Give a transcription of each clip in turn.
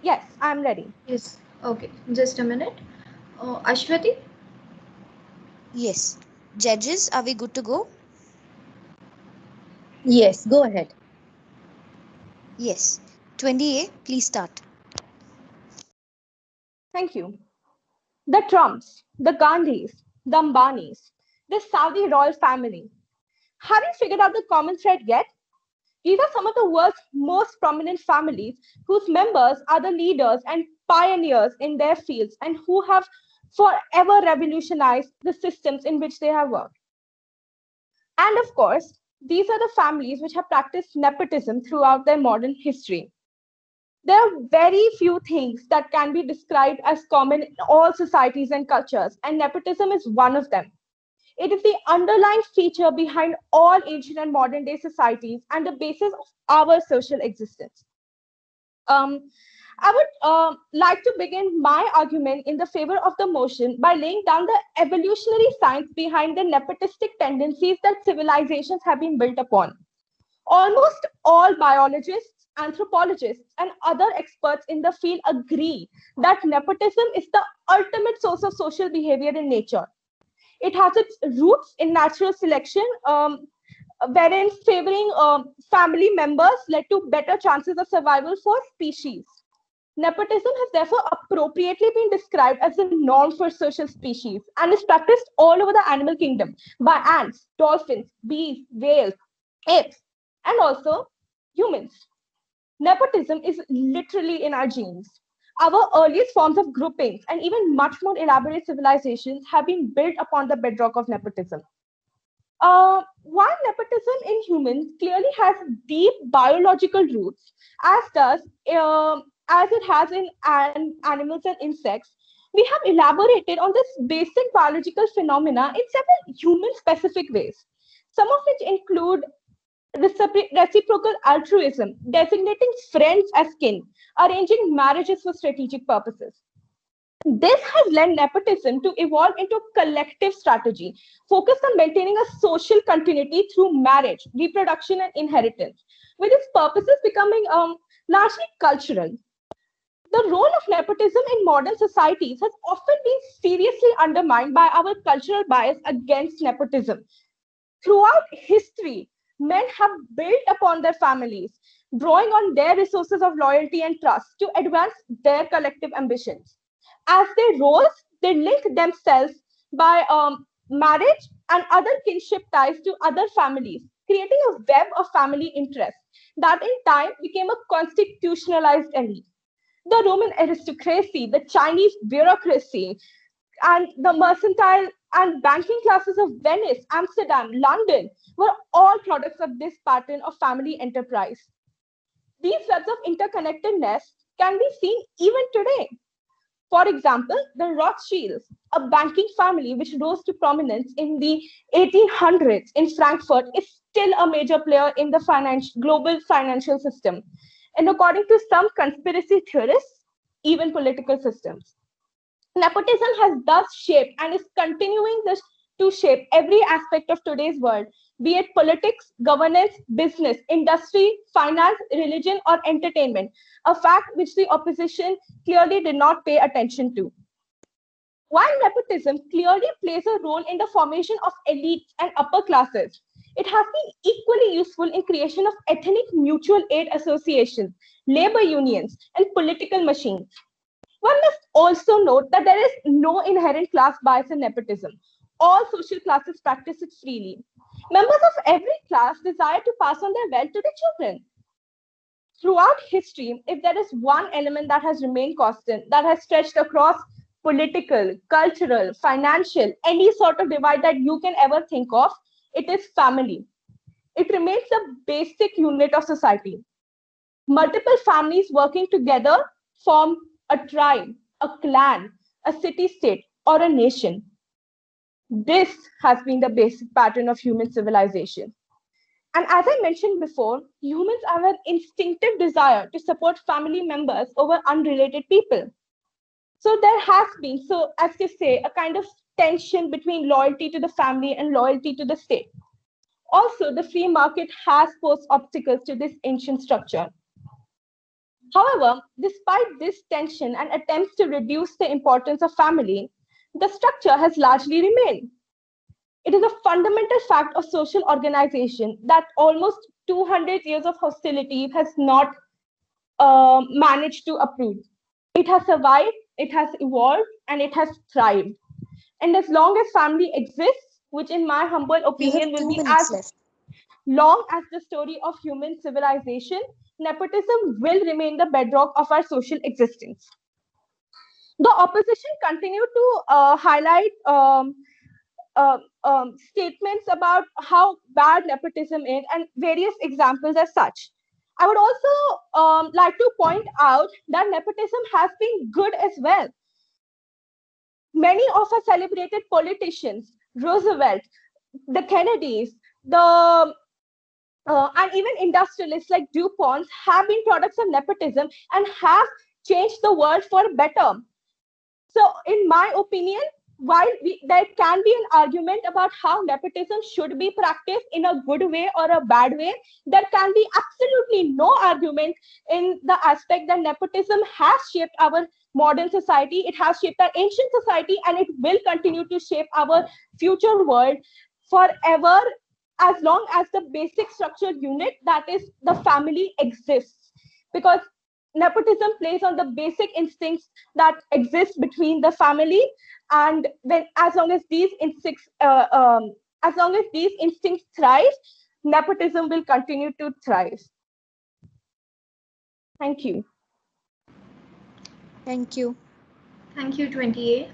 Yes, I'm ready. Yes. Okay. Just a minute. Ashwati? Yes. Judges, are we good to go? Yes, go ahead. Yes. 20A, please start. Thank you. The Trumps, the Gandhis, the Ambanis, the Saudi royal family. Have you figured out the common thread yet? These are some of the world's most prominent families whose members are the leaders and pioneers in their fields and who have forever revolutionized the systems in which they have worked. And of course, these are the families which have practiced nepotism throughout their modern history. There are very few things that can be described as common in all societies and cultures, and nepotism is one of them. It is the underlying feature behind all ancient and modern day societies and the basis of our social existence. Um, I would like to begin my argument in the favor of the motion by laying down the evolutionary science behind the nepotistic tendencies that civilizations have been built upon. Almost all biologists, anthropologists, and other experts in the field agree that nepotism is the ultimate source of social behavior in nature. It has its roots in natural selection, wherein favoring family members led to better chances of survival for species. Nepotism has therefore appropriately been described as the norm for social species and is practiced all over the animal kingdom by ants, dolphins, bees, whales, apes, and also humans. Nepotism is literally in our genes. Our earliest forms of groupings and even much more elaborate civilizations have been built upon the bedrock of nepotism. While nepotism in humans clearly has deep biological roots, as does as it has in animals and insects, we have elaborated on this basic biological phenomena in several human-specific ways. Some of which include reciprocal altruism, designating friends as kin, arranging marriages for strategic purposes. This has led nepotism to evolve into a collective strategy focused on maintaining a social continuity through marriage, reproduction, and inheritance, with its purposes becoming largely cultural. The role of nepotism in modern societies has often been seriously undermined by our cultural bias against nepotism. Throughout history, men have built upon their families, drawing on their resources of loyalty and trust to advance their collective ambitions. As they rose, they linked themselves by marriage and other kinship ties to other families, creating a web of family interests that in time became a constitutionalized elite. The Roman aristocracy, the Chinese bureaucracy, and the mercantile and banking classes of Venice, Amsterdam, London were all products of this pattern of family enterprise. These webs of interconnectedness can be seen even today. For example, the Rothschilds, a banking family which rose to prominence in the 1800s in Frankfurt, is still a major player in the global financial system. And according to some conspiracy theorists, even political systems. Nepotism has thus shaped and is continuing this to shape every aspect of today's world, be it politics, governance, business, industry, finance, religion, or entertainment, a fact which the opposition clearly did not pay attention to. While nepotism clearly plays a role in the formation of elites and upper classes, it has been equally useful in creation of ethnic mutual aid associations, labor unions, and political machines. One must also note that there is no inherent class bias in nepotism. All social classes practice it freely. Members of every class desire to pass on their wealth to their children. Throughout history, if there is one element that has remained constant, that has stretched across political, cultural, financial, any sort of divide that you can ever think of, it is family. It remains the basic unit of society. Multiple families working together form a tribe, a clan, a city state, or a nation. This has been the basic pattern of human civilization. And as I mentioned before, humans have an instinctive desire to support family members over unrelated people. So there has been, so as you say, a kind of tension between loyalty to the family and loyalty to the state. Also, the free market has posed obstacles to this ancient structure. However, despite this tension and attempts to reduce the importance of family, the structure has largely remained. It is a fundamental fact of social organization that almost 200 years of hostility has not managed to uproot. It has survived, it has evolved, and it has thrived. And as long as family exists, which in my humble You have opinion will two be as minutes left. long as the story of human civilization, nepotism will remain the bedrock of our social existence. The opposition continued to highlight statements about how bad nepotism is and various examples as such. I would also like to point out that nepotism has been good as well. Many of our celebrated politicians, Roosevelt, the Kennedys, the and even industrialists like DuPont have been products of nepotism and have changed the world for better. So, in my opinion, while there can be an argument about how nepotism should be practiced in a good way or a bad way, there can be absolutely no argument in the aspect that nepotism has shaped our modern society, it has shaped our ancient society, and it will continue to shape our future world forever as long as the basic structured unit, that is the family, exists. Because nepotism plays on the basic instincts that exist between the family, and when as long as these instincts thrive, nepotism will continue to thrive. Thank you. Thank you. Thank you, 20A.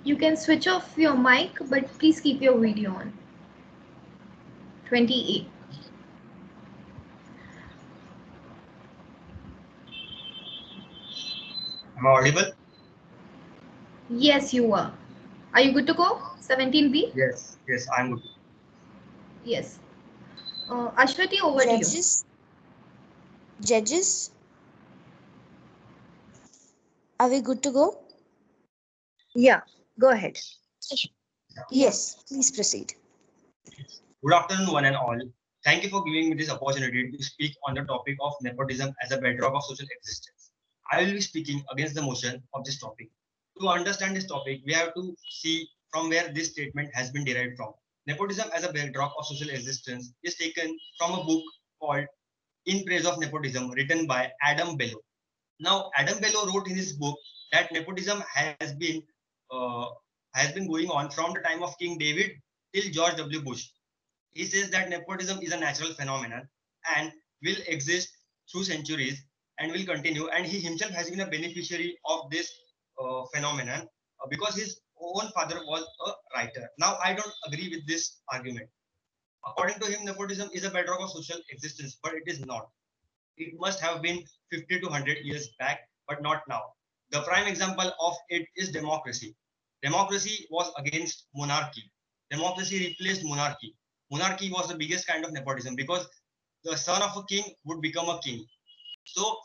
You can switch off your mic, but please keep your video on. 20A. Am I audible? Yes, you are. Are you good to go? 17B? Yes, I'm good. Yes. Ashwati, over to you. Judges, are we good to go? Yeah, go ahead. Yes, please proceed. Good afternoon, one and all. Thank you for giving me this opportunity to speak on the topic of nepotism as a bedrock of social existence. I will be speaking against the motion of this topic. To understand this topic, we have to see from where this statement has been derived from. Nepotism as a bedrock of social existence is taken from a book called In Praise of Nepotism, written by Adam Bellow. Now, Adam Bellow wrote in his book that nepotism uh, has been going on from the time of King David till George W. Bush. He says that nepotism is a natural phenomenon and will exist through centuries and will continue. And he himself has been a beneficiary of this phenomenon because his own father was a writer. Now, I don't agree with this argument. According to him, nepotism is a bedrock of social existence, but it is not. It must have been 50 to 100 years back, but not now. The prime example of it is democracy. Democracy was against monarchy. Democracy replaced monarchy. Monarchy was the biggest kind of nepotism because the son of a king would become a king. So,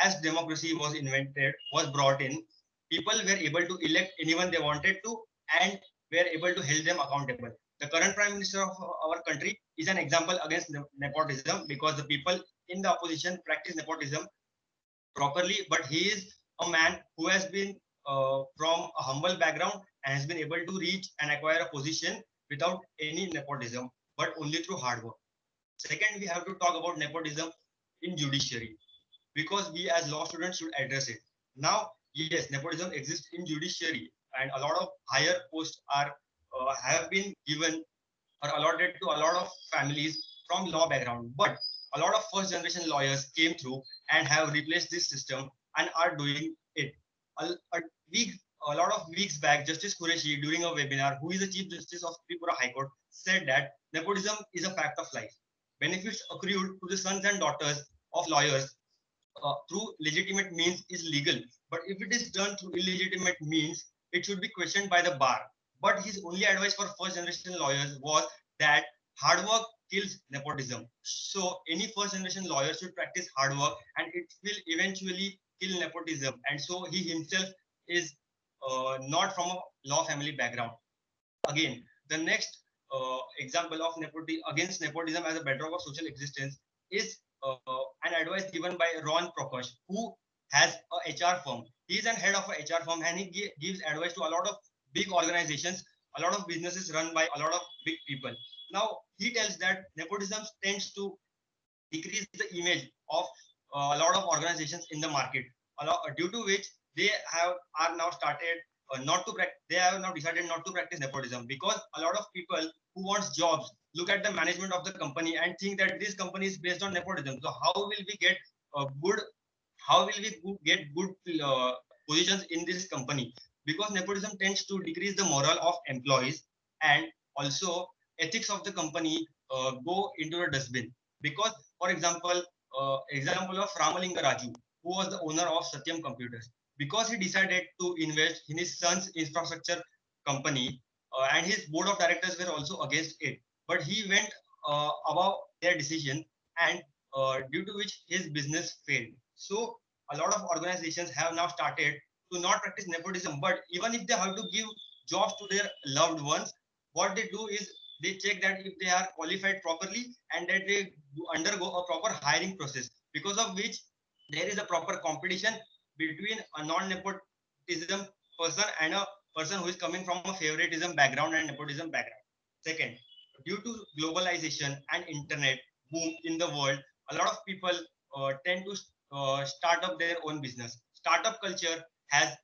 as democracy was brought in, people were able to elect anyone they wanted to and were able to hold them accountable. The current prime minister of our country is an example against nepotism because the people in the opposition practice nepotism properly, but he is a man who has been from a humble background and has been able to reach and acquire a position without any nepotism, but only through hard work. Second, we have to talk about nepotism in judiciary because we as law students should address it. Now, yes, nepotism exists in judiciary and a lot of higher posts are have been given or allotted to a lot of families from law background. But a lot of first generation lawyers came through and have replaced this system and are doing it. A, a, week, a lot of weeks back, Justice Qureshi, during a webinar, who is the Chief Justice of Tripura High Court, said that nepotism is a fact of life. Benefits accrued to the sons and daughters of lawyers through legitimate means is legal. But if it is done through illegitimate means, it should be questioned by the bar. But his only advice for first generation lawyers was that hard work kills nepotism. So any first generation lawyer should practice hard work and it will eventually kill nepotism. And so he himself is not from a law family background. Again, the next example of nepotism against nepotism as a bedrock of social existence is an advice given by Ron Prokosh, who has a HR firm. He is an head of a HR firm, and he gives advice to a lot of big organizations, a lot of businesses run by a lot of big people. Now, he tells that nepotism tends to decrease the image of a lot of organizations in the market, due to which they are now started not to practice. They have now decided not to practice nepotism, because a lot of people who wants jobs look at the management of the company and think that this company is based on nepotism. So how will we get good? How will we get good positions in this company? Because nepotism tends to decrease the morale of employees, and also ethics of the company go into the dustbin. Because, for example, example of Ramalinga Raju, who was the owner of Satyam Computers, because he decided to invest in his son's infrastructure company, and his board of directors were also against it, but he went above their decision, and due to which his business failed. So a lot of organizations have now started to not practice nepotism, but even if they have to give jobs to their loved ones, what they do is they check that if they are qualified properly, and that they undergo a proper hiring process, because of which there is a proper competition between a non-nepotism person and a person who is coming from a favoritism background and nepotism background. Second, due to globalization and internet boom in the world, a lot of people tend to start up their own business. Startup culture has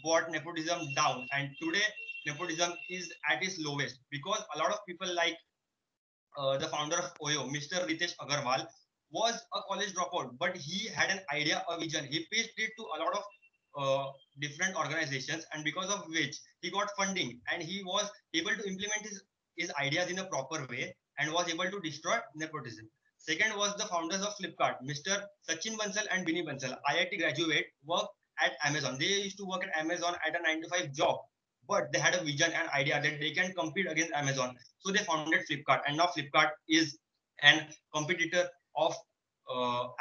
brought nepotism down, and today nepotism is at its lowest, because a lot of people like the founder of Oyo, Mr. Ritesh Agarwal, was a college dropout, but he had an idea, a vision. He pitched it to a lot of different organizations, and because of which he got funding, and he was able to implement his ideas in a proper way, and was able to destroy nepotism. Second was the founders of Flipkart, Mr. Sachin Bansal and Binny Bansal, IIT graduate, worked at Amazon. They used to work at Amazon at a 9 to 5 job, but they had a vision and idea that they can compete against Amazon. So they founded Flipkart, and now Flipkart is an competitor of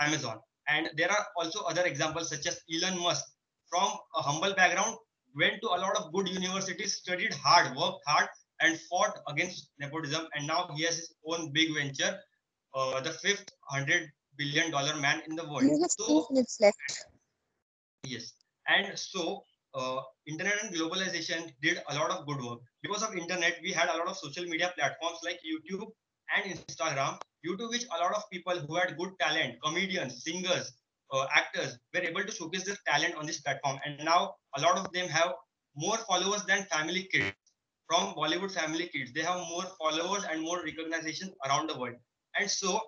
Amazon. And there are also other examples such as Elon Musk, from a humble background, went to a lot of good universities, studied hard, worked hard, and fought against nepotism. And now he has his own big venture, the fifth $100 billion man in the world. You have 2 So minutes left. yes, and so internet and globalization did a lot of good work. Because of internet, we had a lot of social media platforms like YouTube and Instagram, due to which a lot of people who had good talent, comedians, singers, actors, were able to showcase their talent on this platform. And now a lot of them have more followers than family kids. From Bollywood family kids, they have more followers and more recognition around the world. And so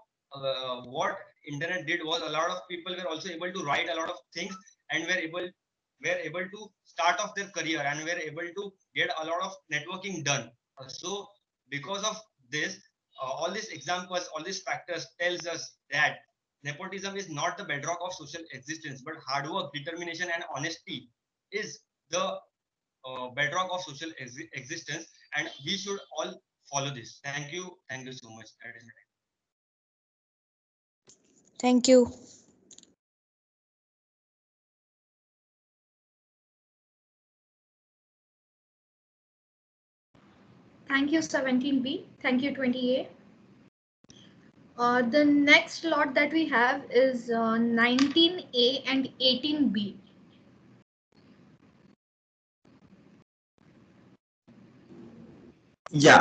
what internet did was, a lot of people were also able to write a lot of things, and were able to start off their career, and were able to get a lot of networking done. So because of this, all these examples, all these factors tells us that nepotism is not the bedrock of social existence, but hard work, determination, and honesty is the bedrock of social existence, and we should all follow this. Thank you so much. That is my time. Thank you. Thank you, 17B. Thank you, 20A. The next lot that we have is 19A and 18B. Yeah,